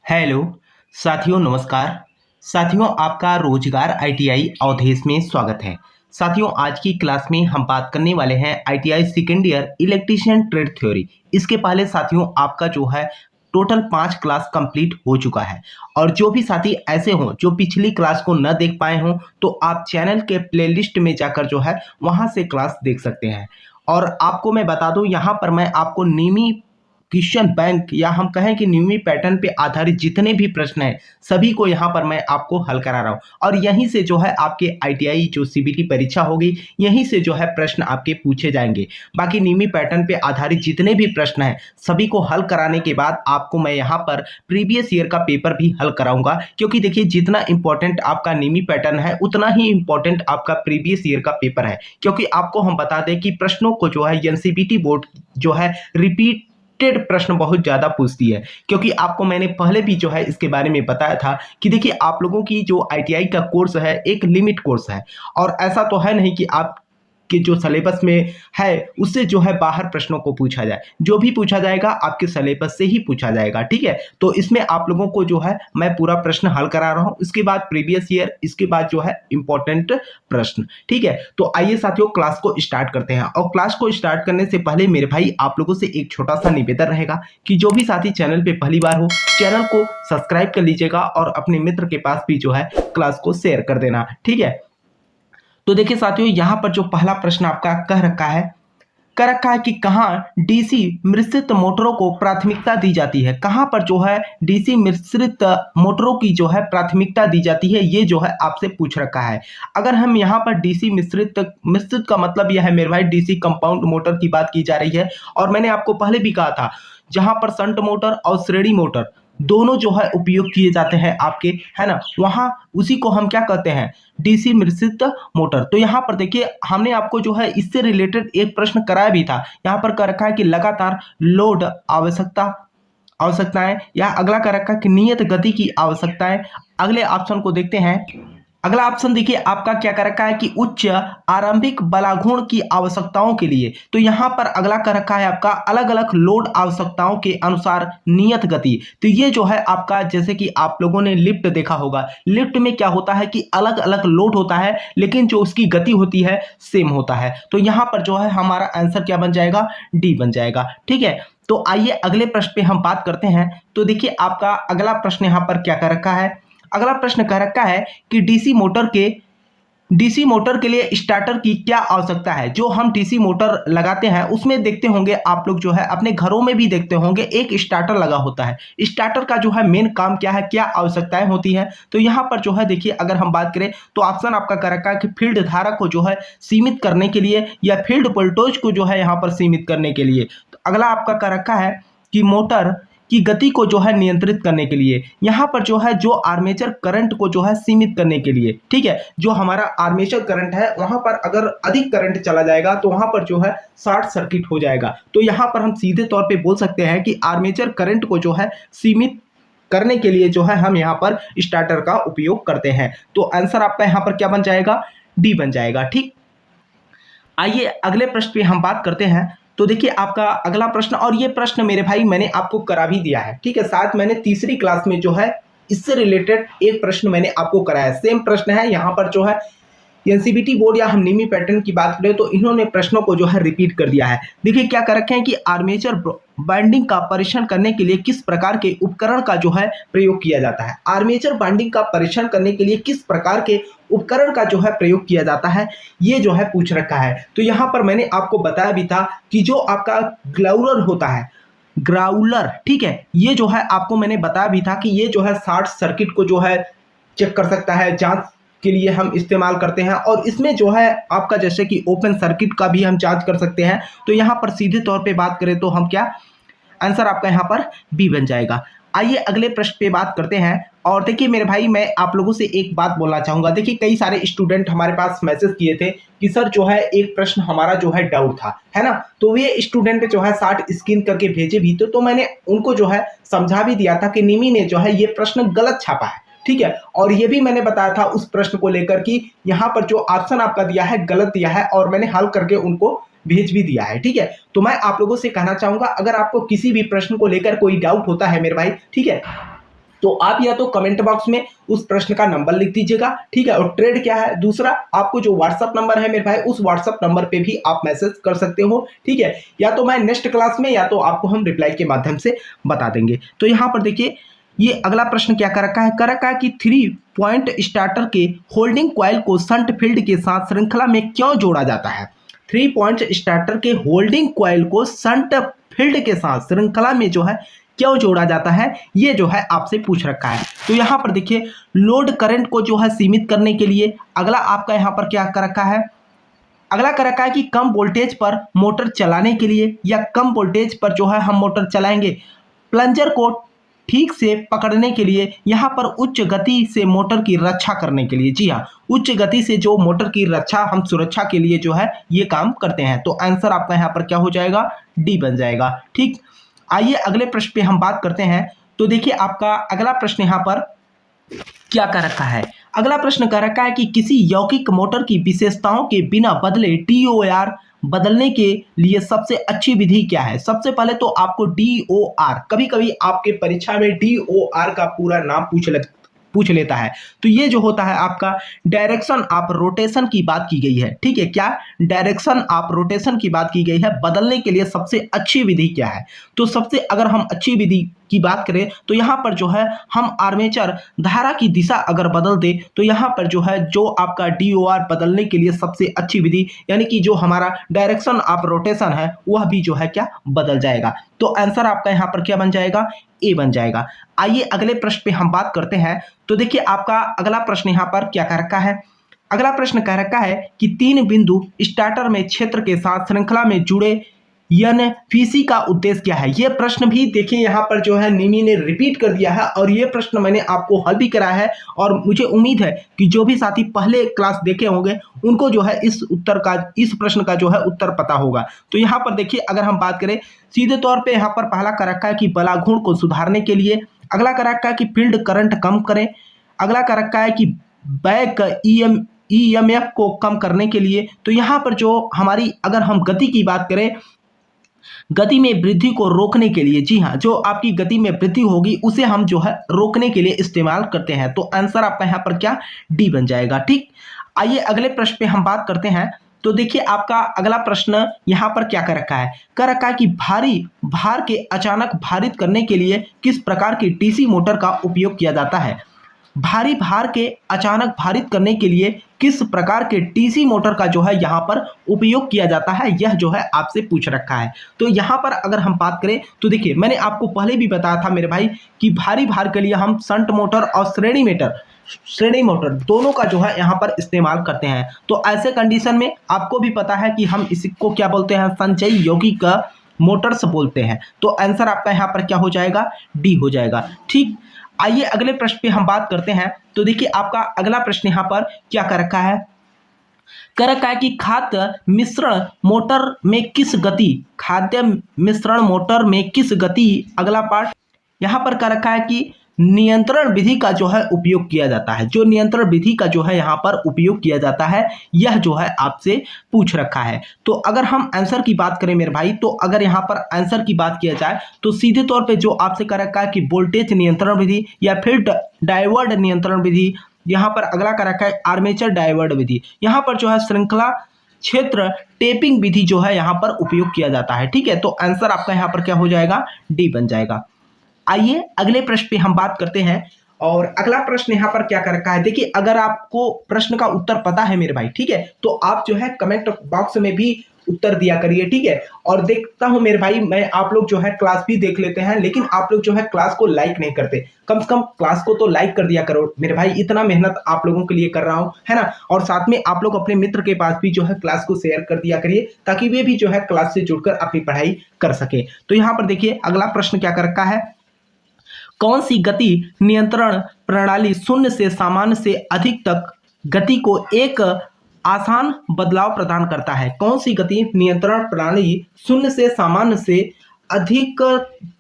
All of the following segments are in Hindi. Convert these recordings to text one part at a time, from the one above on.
हेलो साथियों, नमस्कार। साथियों, आपका रोजगार आईटीआई अवधेश में स्वागत है। साथियों, आज की क्लास में हम बात करने वाले हैं ITI second year electrician trade theory. इसके पहले साथियों, आपका जो है टोटल 5 क्लास कंप्लीट हो चुका है। और जो भी साथी ऐसे हों जो पिछली क्लास को न देख पाए हों, तो आप चैनल के प्लेलिस्ट में जाकर जो है वहां से क्लास देख सकते हैं। और आपको मैं बता दूं, यहाँ पर मैं आपको नीमी क्वेश्चन बैंक या हम कहें कि न्यूमी पैटर्न पे आधारित जितने भी प्रश्न हैं सभी को यहाँ पर मैं आपको हल करा रहा हूँ। और यहीं से जो है आपके आईटीआई जो सीबीटी परीक्षा होगी, यहीं से जो है प्रश्न आपके पूछे जाएंगे। बाकी न्यूमी पैटर्न पे आधारित जितने भी प्रश्न हैं सभी को हल कराने के बाद आपको मैं यहाँ पर प्रीवियस ईयर का पेपर भी हल कराऊंगा। क्योंकि देखिए, जितना इंपॉर्टेंट आपका न्यूमी पैटर्न है उतना ही इंपॉर्टेंट आपका प्रीवियस ईयर का पेपर है। क्योंकि आपको हम बता दें कि प्रश्नों को जो है एनसीईआरटी बोर्ड जो है रिपीट प्रश्न बहुत ज्यादा पूछती है। क्योंकि आपको मैंने पहले भी जो है इसके बारे में बताया था कि देखिए, आप लोगों की जो आईटीआई का कोर्स है एक लिमिट कोर्स है। और ऐसा तो है नहीं कि आप के जो सिलेबस में है उससे जो है बाहर प्रश्नों को पूछा जाए। जो भी पूछा जाएगा आपके सिलेबस से ही पूछा जाएगा, ठीक है। तो इसमें आप लोगों को जो है मैं पूरा प्रश्न हल करा रहा हूं। इसके बाद प्रीवियस ईयर, इसके बाद जो है इंपॉर्टेंट प्रश्न, ठीक है। तो आइए साथियों, क्लास को स्टार्ट करते हैं। और क्लास को स्टार्ट करने से पहले मेरे भाई आप लोगों से एक छोटा सा निवेदन रहेगा कि जो भी साथी चैनल पे पहली बार हो, चैनल को सब्सक्राइब कर लीजिएगा और अपने मित्र के पास भी जो है क्लास को शेयर कर देना, ठीक है। तो देखिए साथियों, यहां पर जो पहला प्रश्न आपका कह रखा है कि कहां डीसी मिश्रित मोटरों को प्राथमिकता दी जाती है। कहां पर जो है डीसी मिश्रित मोटरों की जो है प्राथमिकता दी जाती है, ये जो है आपसे पूछ रखा है। अगर हम यहां पर डीसी मिश्रित मिश्रित का मतलब यह है मेरे भाई, डीसी कंपाउंड मोटर की बात की जा रही है। और मैंने आपको पहले भी कहा था, जहां पर शंट मोटर और श्रेणी मोटर दोनों जो है उपयोग किए जाते हैं आपके, है ना, वहां उसी को हम क्या कहते हैं, डीसी मिश्रित मोटर। तो यहाँ पर देखिए, हमने आपको जो है इससे रिलेटेड एक प्रश्न कराया भी था। यहाँ पर कर रखा है कि लगातार लोड आवश्यकताएं, या अगला कर रखा है कि नियत गति की आवश्यकताएं। अगले ऑप्शन को देखते हैं। अगला ऑप्शन देखिए आपका क्या कर रखा है कि उच्च आरंभिक बलाघूर्ण की आवश्यकताओं के लिए। तो यहाँ पर अगला कर रखा है आपका अलग अलग लोड आवश्यकताओं के अनुसार नियत गति। तो ये जो है आपका, जैसे कि आप लोगों ने लिफ्ट देखा होगा, लिफ्ट में क्या होता है कि अलग अलग लोड होता है लेकिन जो उसकी गति होती है सेम होता है। तो यहाँ पर जो है हमारा आंसर क्या बन जाएगा, डी बन जाएगा, ठीक है। तो आइए अगले प्रश्न पे हम बात करते हैं। तो देखिए आपका अगला प्रश्न यहाँ पर क्या कर रखा है। अगला प्रश्न कह रखा है कि डीसी मोटर के लिए स्टार्टर की क्या आवश्यकता है। जो हम डीसी मोटर लगाते हैं उसमें देखते होंगे आप लोग, जो है अपने घरों में भी देखते होंगे, एक स्टार्टर लगा होता है। स्टार्टर का जो है मेन काम क्या है, क्या आवश्यकताएं होती हैं। तो यहाँ पर जो है देखिए, अगर हम बात करें तो ऑप्शन आपका कर रखा है कि फील्ड धारा को जो है सीमित करने के लिए, या फील्ड वोल्टेज को जो है यहाँ पर सीमित करने के लिए। तो अगला आपका कर रखा है कि मोटर की गति को जो है नियंत्रित करने के लिए। यहाँ पर जो है जो आर्मेचर करंट को जो है सीमित करने के लिए, ठीक है। जो हमारा आर्मेचर करंट है वहां पर अगर अधिक करंट चला जाएगा तो वहां पर जो है शॉर्ट सर्किट हो जाएगा। तो यहाँ पर हम सीधे तौर पे बोल सकते हैं कि आर्मेचर करंट को जो है सीमित करने के लिए जो है हम यहाँ पर स्टार्टर का उपयोग करते हैं। तो आंसर आपका यहाँ पर क्या बन जाएगा, डी बन जाएगा, ठीक। आइए अगले प्रश्न पे हम बात करते हैं। तो देखिए आपका अगला प्रश्न, और ये प्रश्न मेरे भाई मैंने आपको करा भी दिया है, ठीक है। साथ मैंने तीसरी क्लास में जो है इससे रिलेटेड एक प्रश्न मैंने आपको कराया, सेम प्रश्न है। यहाँ पर जो है एनसीईआरटी बोर्ड या हम नीमी पैटर्न की बात करें तो इन्होंने प्रश्नों को जो है रिपीट कर दिया है। देखिए क्या कर रखे हैं कि आर्मेचर बाइंडिंग का परीक्षण करने के लिए किस प्रकार के उपकरण का जो है प्रयोग किया जाता है। आर्मेचर बाइंडिंग का परीक्षण करने के लिए किस प्रकार के उपकरण का जो है प्रयोग किया जाता है, ये जो है पूछ रखा है। तो यहाँ पर मैंने आपको बताया भी था कि जो आपका ग्लाउलर होता है, ग्राउलर, ठीक है, ये जो है आपको मैंने बताया भी था कि ये जो है शॉर्ट सर्किट को जो है चेक कर सकता है, जांच के लिए हम इस्तेमाल करते हैं। और इसमें जो है आपका जैसे कि ओपन सर्किट का भी हम जांच कर सकते हैं। तो यहाँ पर सीधे तौर पे बात करें तो हम क्या, आंसर आपका यहाँ पर बी बन जाएगा। आइए अगले प्रश्न पे बात करते हैं। और देखिए मेरे भाई, मैं आप लोगों से एक बात बोलना चाहूँगा। देखिए कई सारे स्टूडेंट हमारे पास मैसेज किए थे कि सर जो है एक प्रश्न हमारा जो है डाउट था, है ना। तो ये स्टूडेंट जो है 60 स्क्रीन करके भेजे भी थे। तो मैंने उनको जो है समझा भी दिया था कि निमी ने जो है ये प्रश्न गलत छापा है, ठीक है। और ये भी मैंने बताया था उस प्रश्न को लेकर कि यहाँ पर जो ऑप्शन आपका दिया है गलत दिया है, और मैंने हल करके उनको भेज भी दिया है, ठीक है। तो मैं आप लोगों से कहना चाहूंगा, अगर आपको किसी भी प्रश्न को लेकर कोई डाउट होता है मेरे भाई, ठीक है, तो आप या तो कमेंट बॉक्स में उस प्रश्न का नंबर लिख दीजिएगा, ठीक है। और ट्रेड क्या है, दूसरा आपको जो व्हाट्सअप नंबर है मेरे भाई, उस व्हाट्सअप नंबर पे भी आप मैसेज कर सकते हो, ठीक है। या तो मैं नेक्स्ट क्लास में या तो आपको हम रिप्लाई के माध्यम से बता देंगे। तो यहाँ पर देखिए ये अगला प्रश्न क्या कर रखा है कि 3 पॉइंट स्टार्टर के होल्डिंग कॉइल को शंट फील्ड के साथ श्रृंखला में क्यों जोड़ा जाता है। 3 पॉइंट स्टार्टर के होल्डिंग कॉइल को शंट फील्ड के साथ श्रृंखला में जो है क्यों जोड़ा जाता है, ये जो है आपसे पूछ रखा है। तो यहाँ पर देखिए लोड करंट को जो है सीमित करने के लिए अगला आपका यहाँ पर क्या कर रखा है, अगला कर रखा है कि कम वोल्टेज पर मोटर चलाने के लिए या कम वोल्टेज पर जो है हम मोटर चलाएंगे, प्लंजर को ठीक से पकड़ने के लिए, यहाँ पर उच्च गति से मोटर की रक्षा करने के लिए। जी हाँ, उच्च गति से जो मोटर की रक्षा हम सुरक्षा के लिए जो है ये काम करते हैं। तो आंसर आपका यहाँ पर क्या हो जाएगा, डी बन जाएगा, ठीक। आइए अगले प्रश्न पे हम बात करते हैं। तो देखिए आपका अगला प्रश्न यहाँ पर क्या कर रखा है, अगला प्रश्न कर रखा है कि किसी यौगिक मोटर की विशेषताओं के बिना बदले DOR बदलने के लिए सबसे अच्छी विधि क्या है। सबसे पहले तो आपको DOR, कभी कभी आपके परीक्षा में DOR का पूरा नाम पूछ लेता है। तो ये जो होता है आपका डायरेक्शन ऑफ रोटेशन की बात की गई है, ठीक है। क्या डायरेक्शन ऑफ रोटेशन की बात की गई है, बदलने के लिए सबसे अच्छी विधि क्या है। तो सबसे अगर हम अच्छी विधि की बात करें तो यहाँ पर जो है हम आर्मेचर धारा की दिशा अगर बदल दे तो यहाँ पर जो है जो आपका DOR बदलने के लिए सबसे अच्छी विधि यानी कि जो हमारा डायरेक्शन ऑफ रोटेशन है वह भी जो है क्या बदल जाएगा। तो आंसर आपका यहाँ पर क्या बन जाएगा, ए बन जाएगा। आइए अगले प्रश्न पे हम बात करते हैं। तो देखिए आपका अगला प्रश्न यहाँ पर क्या कह रखा है, अगला प्रश्न कह रखा है कि 3 बिंदु स्टार्टर में क्षेत्र के साथ श्रृंखला में जुड़े NPC का उद्देश्य क्या है। यह प्रश्न भी देखिए यहाँ पर जो है निमी ने रिपीट कर दिया है और ये प्रश्न मैंने आपको हल भी कराया है और मुझे उम्मीद है कि जो भी साथी पहले क्लास देखे होंगे उनको जो है इस प्रश्न का जो है उत्तर पता होगा। तो यहाँ पर देखिए अगर हम बात करें सीधे तौर पे यहाँ पर पहला कर रखा है कि बलाघूर्ण को सुधारने के लिए, अगला कर रखा है कि फील्ड करंट कम करें, अगला कर रखा है कि बैक EMF को कम करने के लिए। तो यहाँ पर जो हमारी अगर हम गति की बात करें, गति में वृद्धि को रोकने के लिए, जी हाँ, जो आपकी गति में वृद्धि होगी उसे हम जो है रोकने के लिए इस्तेमाल करते हैं। तो आंसर आपका यहाँ पर क्या, डी बन जाएगा, ठीक। आइए अगले प्रश्न पे हम बात करते हैं। तो देखिए आपका अगला प्रश्न यहाँ पर क्या कर रखा है कि भारी भार के अचानक भारित करने के लिए किस प्रकार की DC मोटर का उपयोग किया जाता है। भारी भार के अचानक भारित करने के लिए किस प्रकार के DC मोटर का जो है यहाँ पर उपयोग किया जाता है, यह जो है आपसे पूछ रखा है। तो यहाँ पर अगर हम बात करें तो देखिए मैंने आपको पहले भी बताया था मेरे भाई कि भारी भार के लिए हम शंट मोटर और श्रेणी मोटर दोनों का जो है यहाँ पर इस्तेमाल करते हैं। तो ऐसे कंडीशन में आपको भी पता है कि हम इसको क्या बोलते हैं, संचयी यौगिक मोटर्स बोलते हैं। तो आंसर आपका यहाँ पर क्या हो जाएगा, डी हो जाएगा, ठीक। आइए अगले प्रश्न पे हम बात करते हैं। तो देखिए आपका अगला प्रश्न यहाँ पर क्या कर रखा है, कि खाद्य मिश्रण मोटर में किस गति, अगला पार्ट यहाँ पर कर रखा है कि नियंत्रण विधि का जो है उपयोग किया जाता है। जो नियंत्रण विधि का जो है यहाँ पर उपयोग किया जाता है यह जो है आपसे पूछ रखा है। तो अगर हम आंसर की बात करें मेरे भाई, तो अगर यहाँ पर आंसर की बात किया जाए तो सीधे तौर पे जो आपसे कर रखा है कि वोल्टेज नियंत्रण विधि या फिर डाइवर्ड नियंत्रण विधि, यहाँ पर अगला कर रखा है आर्मेचर डाइवर्ड विधि, यहाँ पर जो है श्रृंखला क्षेत्र टेपिंग विधि जो है यहाँ पर उपयोग किया जाता है, ठीक है। तो आंसर आपका यहाँ पर क्या हो जाएगा, डी बन जाएगा। आइए अगले प्रश्न पे हम बात करते हैं। और अगला प्रश्न यहाँ पर क्या कर रखा है, देखिए अगर आपको प्रश्न का उत्तर पता है मेरे भाई, ठीक है, तो आप जो है कमेंट बॉक्स में भी उत्तर दिया करिए, ठीक है। और देखता हूं मेरे भाई मैं आप लोग जो है क्लास भी देख लेते हैं लेकिन आप लोग जो है क्लास को लाइक नहीं करते। कम से कम क्लास को तो लाइक कर दिया करो मेरे भाई, इतना मेहनत आप लोगों के लिए कर रहा हूं, है ना। और साथ में आप लोग अपने मित्र के पास भी जो है क्लास को शेयर कर दिया करिए ताकि वे भी जो है क्लास से जुड़कर अपनी पढ़ाई कर सके। तो यहाँ पर देखिए अगला प्रश्न क्या कर रखा है, कौन सी गति नियंत्रण प्रणाली शून्य से सामान्य से अधिक तक गति को एक आसान बदलाव प्रदान करता है। कौन सी गति नियंत्रण प्रणाली शून्य से सामान्य से अधिक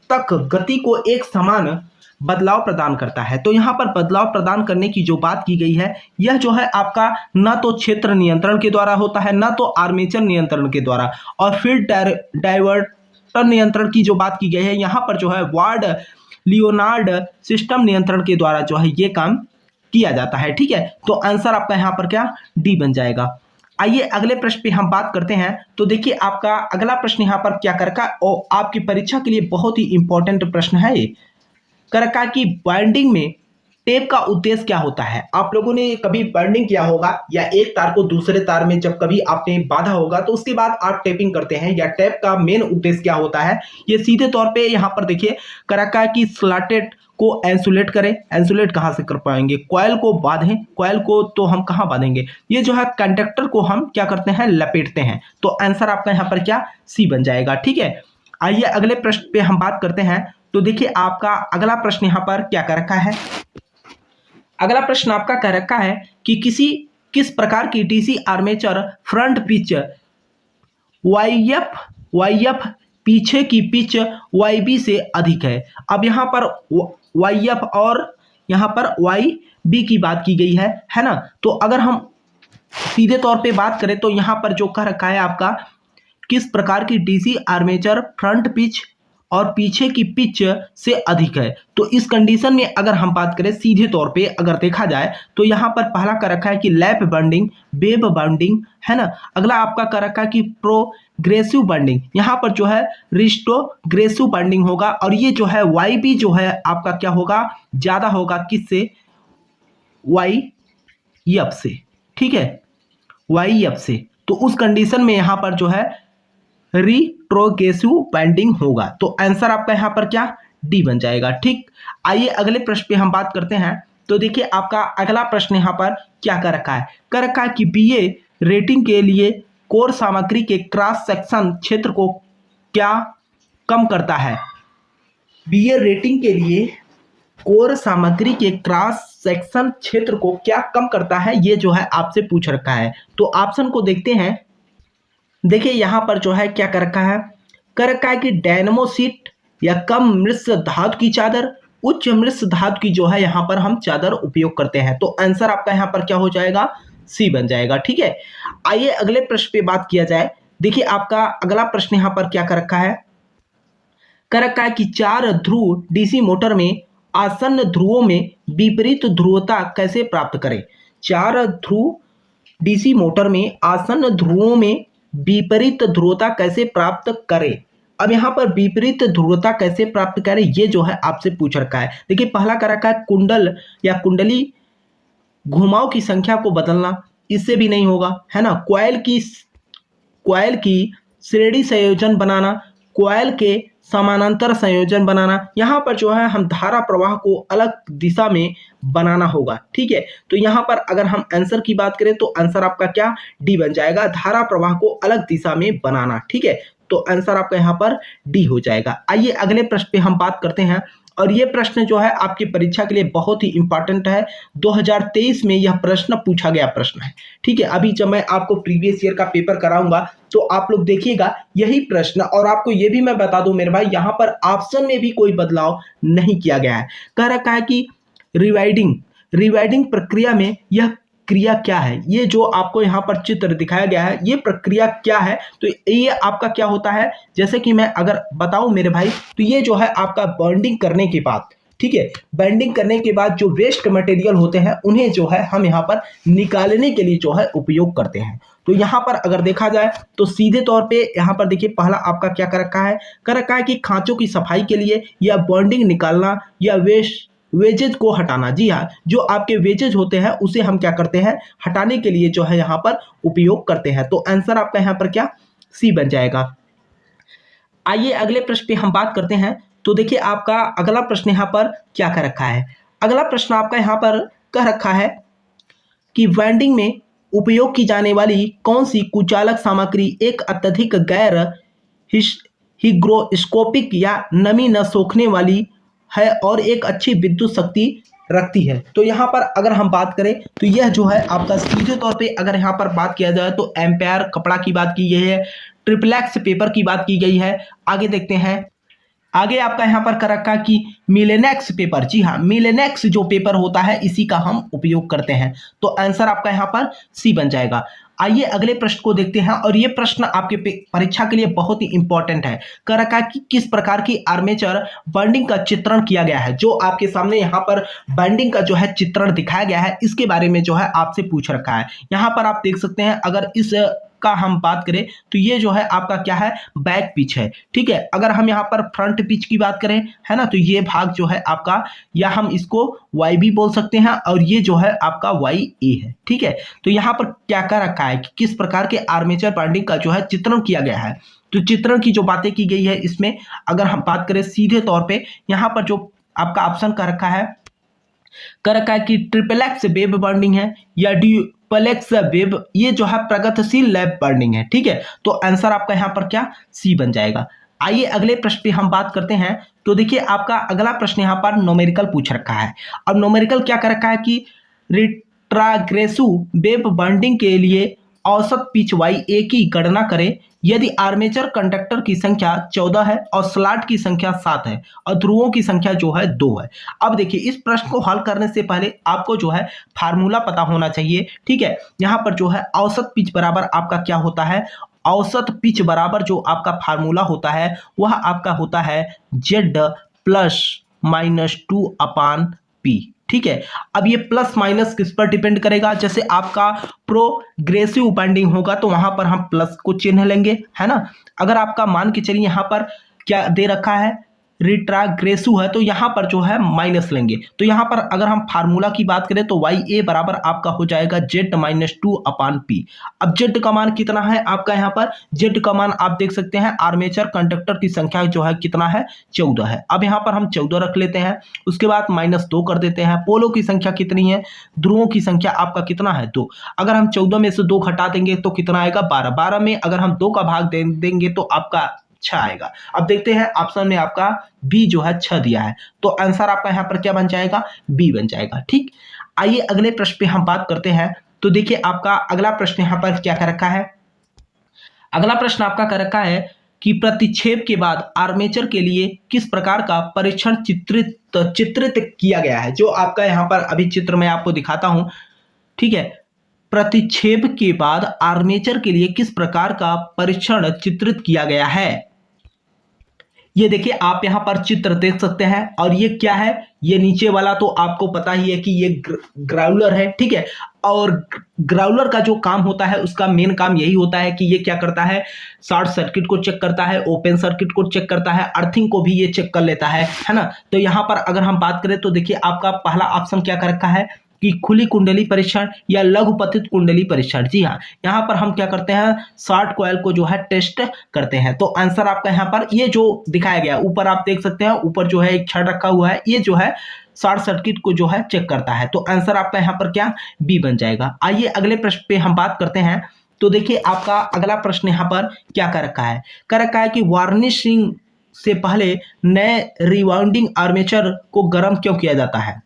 तक गति को एक समान बदलाव प्रदान करता है। तो यहाँ पर बदलाव प्रदान करने की जो बात की गई है यह जो है आपका न तो क्षेत्र नियंत्रण के द्वारा होता है न तो आर्मेचर नियंत्रण के द्वारा, और फील्ड डाइवर्टर नियंत्रण की जो बात की गई है यहाँ पर जो है वार्ड लियोनार्ड सिस्टम नियंत्रण के द्वारा जो है ये काम किया जाता है। ठीक है, तो आंसर आपका यहाँ पर क्या डी बन जाएगा। आइए अगले प्रश्न पे हम बात करते हैं। तो देखिए आपका अगला प्रश्न यहाँ पर क्या कर रखा है और आपकी परीक्षा के लिए बहुत ही इंपॉर्टेंट प्रश्न है ये। कर रखा है कि बाइंडिंग में टेप का उद्देश्य क्या होता है। आप लोगों ने कभी बाइंडिंग किया होगा या एक तार को दूसरे तार में जब कभी आपने बांधा होगा तो उसके बाद आप टेपिंग करते हैं, या टेप का मेन उद्देश्य क्या होता है। ये सीधे तौर पे यहाँ पर देखिए कर रखा है कि स्लॉटेड को इंसुलेट करें। इंसुलेट कहाँ से कर पाएंगे, कॉइल को बांधें, कॉइल को तो हम कहाँ बांधेंगे, ये जो है कंडक्टर को हम क्या करते हैं लपेटते हैं। तो आंसर आपका यहाँ पर क्या सी बन जाएगा। ठीक है, आइए अगले प्रश्न पे हम बात करते हैं। तो देखिए आपका अगला प्रश्न यहाँ पर क्या कर रखा है। अगला प्रश्न आपका कह रखा है कि किस प्रकार की डीसी आर्मेचर फ्रंट पिच वाईएफ पीछे की पिच वाईबी से अधिक है। अब यहाँ पर वाईएफ और यहाँ पर वाईबी की बात की गई है ना। तो अगर हम सीधे तौर पे बात करें तो यहाँ पर जो कह रखा है आपका किस प्रकार की डीसी आर्मेचर फ्रंट पिच और पीछे की पिच से अधिक है। तो इस कंडीशन में अगर हम बात करें सीधे तौर पे अगर देखा जाए तो यहाँ पर पहला कर रखा है कि लैप बाइंडिंग, वेब बाइंडिंग है ना। अगला आपका कर रखा है कि प्रोग्रेसिव बाइंडिंग, यहाँ पर जो है रिस्टोग्रेसिव बाइंडिंग होगा। और ये जो है वाईबी जो है आपका क्या होगा ज्यादा होगा किससे, वाईएफ से। ठीक है, वाईएफ से। तो उस कंडीशन में यहाँ पर जो है रिट्रोग्रेसिव बाइंडिंग होगा। तो आंसर आपका यहाँ पर क्या डी बन जाएगा। ठीक, आइए अगले प्रश्न पे हम बात करते हैं। तो देखिए आपका अगला प्रश्न यहाँ पर क्या कर रखा है कि बीए रेटिंग के लिए कोर सामग्री के क्रॉस सेक्शन क्षेत्र को क्या कम करता है। बीए रेटिंग के लिए कोर सामग्री के क्रॉस सेक्शन क्षेत्र को क्या कम करता है, ये जो है आपसे पूछ रखा है। तो ऑप्शन को देखते हैं। देखिए यहाँ पर जो है क्या कर रखा है कि डायनेमो सीट या कम मिश्र धातु की चादर, उच्च मिश्र धातु की जो है यहाँ पर हम चादर उपयोग करते हैं। तो आंसर आपका यहाँ पर क्या हो जाएगा सी बन जाएगा। ठीक है, आइए अगले प्रश्न पे बात किया जाए। देखिए आपका अगला प्रश्न यहाँ पर क्या कर रखा है कि 4 ध्रुव डीसी मोटर में आसन्न ध्रुवों में विपरीत ध्रुवता कैसे प्राप्त करें। 4 ध्रुव डीसी मोटर में आसन्न ध्रुवों में विपरीत ध्रुवता कैसे प्राप्त करें। अब यहाँ पर विपरीत ध्रुवता कैसे प्राप्त करें ये जो है आपसे पूछ रखा है। देखिए पहला कर रखा है कुंडल या कुंडली घुमाव की संख्या को बदलना, इससे भी नहीं होगा है ना। कॉइल की श्रेणी संयोजन बनाना, कॉइल के समानांतर संयोजन बनाना, यहाँ पर जो है हम धारा प्रवाह को अलग दिशा में बनाना होगा। ठीक है, तो यहाँ पर अगर हम आंसर की बात करें तो आंसर आपका क्या डी बन जाएगा, धारा प्रवाह को अलग दिशा में बनाना। ठीक है, तो आंसर आपका यहाँ पर डी हो जाएगा। आइए अगले प्रश्न पे हम बात करते हैं। और ये प्रश्न जो है आपकी परीक्षा के लिए बहुत ही इंपॉर्टेंट है। 2023 में यह प्रश्न पूछा गया प्रश्न है। ठीक है, अभी जब मैं आपको प्रीवियस ईयर का पेपर कराऊंगा तो आप लोग देखिएगा यही प्रश्न। और आपको ये भी मैं बता दूं मेरे भाई, यहाँ पर ऑप्शन में भी कोई बदलाव नहीं किया गया है। कह रखा है कि रिवाइडिंग प्रक्रिया में यह क्रिया क्या है। ये जो आपको यहाँ पर चित्र दिखाया गया है ये प्रक्रिया क्या है। तो ये आपका क्या होता है, जैसे कि मैं अगर बताऊं मेरे भाई, तो ये जो है आपका बॉन्डिंग करने के बाद, ठीक है, बाइंडिंग करने के बाद जो वेस्ट मटेरियल होते हैं उन्हें जो है हम यहाँ पर निकालने के लिए जो है उपयोग करते हैं। तो यहाँ पर अगर देखा जाए तो सीधे तौर पे यहाँ पर देखिए पहला आपका क्या कर रखा है कि खांचों की सफाई के लिए या बॉन्डिंग निकालना या वेजेज को हटाना। जी हाँ, जो आपके वेजेज होते हैं उसे हम क्या करते हैं हटाने के लिए जो है यहाँ पर उपयोग करते हैं। तो आंसर आपका यहाँ पर क्या सी बन जाएगा। आइए अगले प्रश्न पे हम बात करते हैं। तो देखिए आपका अगला प्रश्न यहाँ पर क्या कर रखा है। अगला प्रश्न आपका यहाँ पर कह रखा है कि वाइंडिंग में उपयोग की जाने वाली कौन सी कुचालक सामग्री एक अत्यधिक गैर हिग्रोस्कोपिक या नमी न सोखने वाली है और एक अच्छी विद्युत शक्ति रखती है। तो यहाँ पर अगर हम बात करें तो यह जो है आपका सीधे तौर पे अगर यहाँ पर बात किया जाए तो एम्पायर कपड़ा की बात की गई है, ट्रिप्लेक्स पेपर की बात की गई है। आगे देखते हैं, आगे आपका यहाँ पर कर रखा कि मिलेनेक्स पेपर। जी हाँ, मिलेनेक्स जो पेपर होता है इसी का हम उपयोग करते हैं। तो आंसर आपका यहाँ पर सी बन जाएगा। आइए अगले प्रश्न को देखते हैं और ये प्रश्न आपके परीक्षा के लिए बहुत ही इंपॉर्टेंट है। कह रखा है कि किस प्रकार की आर्मेचर बाइंडिंग का चित्रण किया गया है। जो आपके सामने यहाँ पर बाइंडिंग का जो है चित्रण दिखाया गया है, इसके बारे में जो है आपसे पूछ रखा है। यहाँ पर आप देख सकते हैं, अगर इस का हम बात करें तो ये जो है आपका क्या है, बैक पिच है। ठीक है, अगर हम यहाँ पर फ्रंट पिच की बात करें, है ना, तो ये भाग जो है आपका, या हम इसको वाई भी बोल सकते हैं, और ये जो है आपका वाई ए है। ठीक है, तो यहाँ पर क्या कह रखा है कि किस प्रकार के आर्मेचर बाइंडिंग का जो है चित्रण किया गया है। तो चित्रण की जो बातें की गई है इसमें, अगर हम बात करें सीधे तौर पर, यहाँ पर जो आपका ऑप्शन का रखा है, कर रखा है कि ट्रिपल एक्स वेब बॉन्डिंग है या ड्यूपल एक्स वेब, ये जो है प्रगतिशील लैब बॉन्डिंग है। ठीक है, तो आंसर आपका यहाँ पर क्या, सी बन जाएगा। आइए अगले प्रश्न पे हम बात करते हैं। तो देखिए आपका अगला प्रश्न यहाँ पर न्यूमेरिकल पूछ रखा है। अब न्यूमेरिकल क्या कर रखा है कि रिट्राग्रेसिव वेब बॉन्डिंग के लिए औसत पिच वाई ए की गणना करें यदि आर्मेचर कंडक्टर की संख्या 14 है और स्लॉट की संख्या 7 है और ध्रुवों की संख्या जो है 2 है। अब देखिए इस प्रश्न को हल करने से पहले आपको जो है फार्मूला पता होना चाहिए। ठीक है, यहाँ पर जो है औसत पिच बराबर आपका क्या होता है, औसत पिच बराबर जो आपका फार्मूला होता है वह आपका होता है जेड प्लस माइनस 2 अपान पी। ठीक है, अब ये प्लस माइनस किस पर डिपेंड करेगा, जैसे आपका प्रोग्रेसिव बाइंडिंग होगा तो वहां पर हम प्लस को चिन्ह लेंगे, है ना। अगर आपका मान के चलिए यहाँ पर क्या दे रखा है, रिट्राग्रेसिव है, तो यहाँ पर जो है माइनस लेंगे। तो यहाँ पर अगर हम फार्मूला की बात करें तो वाई ए बराबर आपका हो जाएगा जेड माइनस 2 अपान पी। अब जेड का मान कितना है आपका, यहाँ पर जेड का मान आप देख सकते हैं, आर्मेचर कंडक्टर की संख्या जो है कितना है, 14 है। अब यहाँ पर हम 14 रख लेते हैं, उसके बाद -2 कर देते हैं। पोलों की संख्या कितनी है, ध्रुवों की संख्या आपका कितना है, 2। अगर हम 14 में से 2 घटा देंगे तो कितना आएगा, 12। 12 में अगर हम 2 का भाग देंगे तो आपका 6 आएगा। अब देखते हैं ऑप्शन में आपका बी जो है 6 दिया है, तो आंसर आपका यहाँ पर क्या बन जाएगा, बी बन जाएगा। ठीक, आइए अगले प्रश्न पे हम बात करते हैं। तो देखिए आपका अगला प्रश्न यहाँ पर क्या कर रखा है, अगला प्रश्न आपका कर रखा है कि प्रतिच्छेद के बाद आर्मेचर के लिए किस प्रकार का परीक्षण चित्रित किया गया है। जो आपका यहाँ पर अभी चित्र में आपको दिखाता हूं। ठीक है, प्रतिच्छेद के बाद आर्मेचर के लिए किस प्रकार का परीक्षण चित्रित किया गया है। ये देखिए आप यहाँ पर चित्र देख सकते हैं, और ये क्या है, ये नीचे वाला तो आपको पता ही है कि ये ग्राउलर है। ठीक है, और ग्राउलर का जो काम होता है उसका मेन काम यही होता है कि ये क्या करता है, शॉर्ट सर्किट को चेक करता है, ओपन सर्किट को चेक करता है, अर्थिंग को भी ये चेक कर लेता है ना। तो यहाँ पर अगर हम बात करें तो देखिए आपका पहला ऑप्शन क्या कर रखा है कि खुली कुंडली परीक्षण या लघुपतित कुंडली परीक्षण। जी हाँ, यहाँ पर हम क्या करते हैं, शॉर्ट कॉइल को जो है टेस्ट करते हैं। तो आंसर आपका यहाँ पर ये जो दिखाया गया, ऊपर आप देख सकते हैं, ऊपर जो है एक छड़ रखा हुआ है, ये जो है शॉर्ट सर्किट को जो है चेक करता है। तो आंसर आपका यहाँ पर क्या, बी बन जाएगा। आइए अगले प्रश्न पे हम बात करते हैं। तो देखिए आपका अगला प्रश्न यहाँ पर क्या कर रखा है, कर रखा है कि वार्निशिंग से पहले नए रिवाउंडिंग आर्मेचर को गर्म क्यों किया जाता है।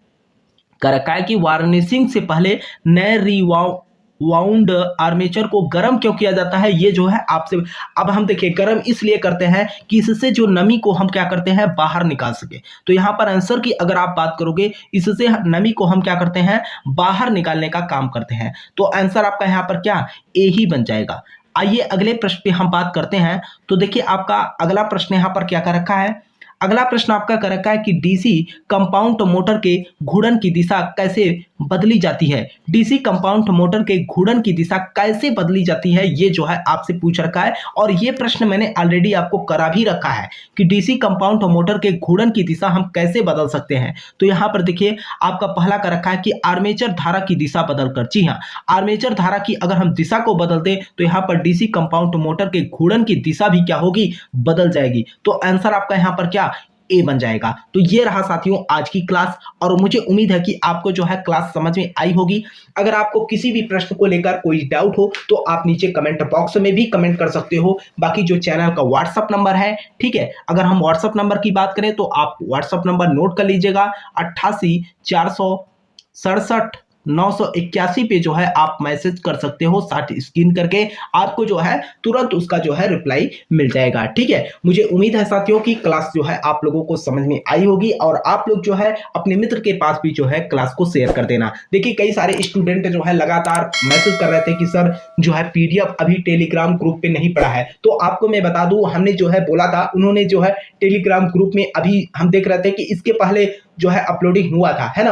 कर रखा है कि वार्निशिंग से पहले नए रिवाउंड आर्मेचर को गर्म क्यों किया जाता है, ये जो है आपसे। अब हम देखिए गर्म इसलिए करते हैं कि इससे जो नमी को हम क्या करते हैं, बाहर निकाल सके। तो यहाँ पर आंसर की अगर आप बात करोगे, इससे नमी को हम क्या करते हैं, बाहर निकालने का काम करते हैं। तो आंसर आपका यहाँ पर क्या, ए ही बन जाएगा। आइए अगले प्रश्न पे हम बात करते हैं। तो देखिए आपका अगला प्रश्न यहाँ पर क्या कर रखा है, अगला प्रश्न आपका कर रखा है कि डीसी कंपाउंड मोटर के घूर्णन की दिशा कैसे बदली जाती है। डीसी कंपाउंड मोटर के घूर्णन की दिशा कैसे बदली जाती है, ये जो है आपसे पूछ रखा है। और ये प्रश्न मैंने ऑलरेडी आपको करा भी रखा है कि डीसी कंपाउंड मोटर के घूर्णन की दिशा हम कैसे बदल सकते हैं। तो यहाँ पर देखिए आपका पहला कर रखा है कि आर्मेचर धारा की दिशा बदलकर। जी हाँ, आर्मेचर धारा की अगर हम दिशा को बदल दें तो यहाँ पर डीसी कंपाउंड मोटर के घूर्णन की दिशा भी क्या होगी, बदल जाएगी। तो आंसर आपका यहाँ पर क्या, ए बन जाएगा। तो ये रहा साथियों आज की क्लास, और मुझे उम्मीद है कि आपको जो है क्लास समझ में आई होगी। अगर आपको किसी भी प्रश्न को लेकर कोई डाउट हो तो आप नीचे कमेंट बॉक्स में भी कमेंट कर सकते हो। बाकी जो चैनल का व्हाट्सएप नंबर है, ठीक है, अगर हम व्हाट्सएप नंबर की बात करें तो आप व्हाट्सएप नंबर नोट कर लीजिएगा, 88 467 981 पे जो है आप मैसेज कर सकते हो, साथ स्क्रीन करके आपको जो है तुरंत उसका जो है रिप्लाई मिल जाएगा। ठीक है, मुझे उम्मीद है साथियों की क्लास जो है आप लोगों को समझ में आई होगी और आप लोग जो है अपने मित्र के पास भी जो है क्लास को शेयर कर देना। देखिए कई सारे स्टूडेंट जो है लगातार मैसेज कर रहे थे कि सर जो है पीडीएफ अभी टेलीग्राम ग्रुप पे नहीं पड़ा है, तो आपको मैं बता दूं हमने जो है बोला था, उन्होंने जो है टेलीग्राम ग्रुप में अभी हम देख रहे थे कि इसके पहले जो है अपलोडिंग हुआ था, है ना।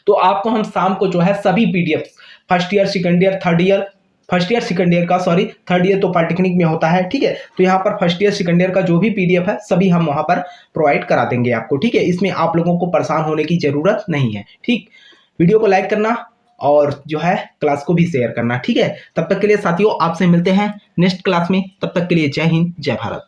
तो आपको हम शाम को जो है सभी PDF first year second year third year, first year second year का सॉरी थर्ड ईयर तो पॉलिटेक्निक में होता है, ठीक है, तो यहाँ पर फर्स्ट ईयर सेकंड ईयर का जो भी पीडीएफ है सभी हम वहां पर प्रोवाइड करा देंगे आपको। ठीक है, इसमें आप लोगों को परेशान होने की जरूरत नहीं है। ठीक, वीडियो को लाइक करना और जो है क्लास को भी शेयर करना। ठीक है, तब तक के लिए साथियों आपसे मिलते हैं नेक्स्ट क्लास में, तब तक के लिए जय हिंद जय भारत।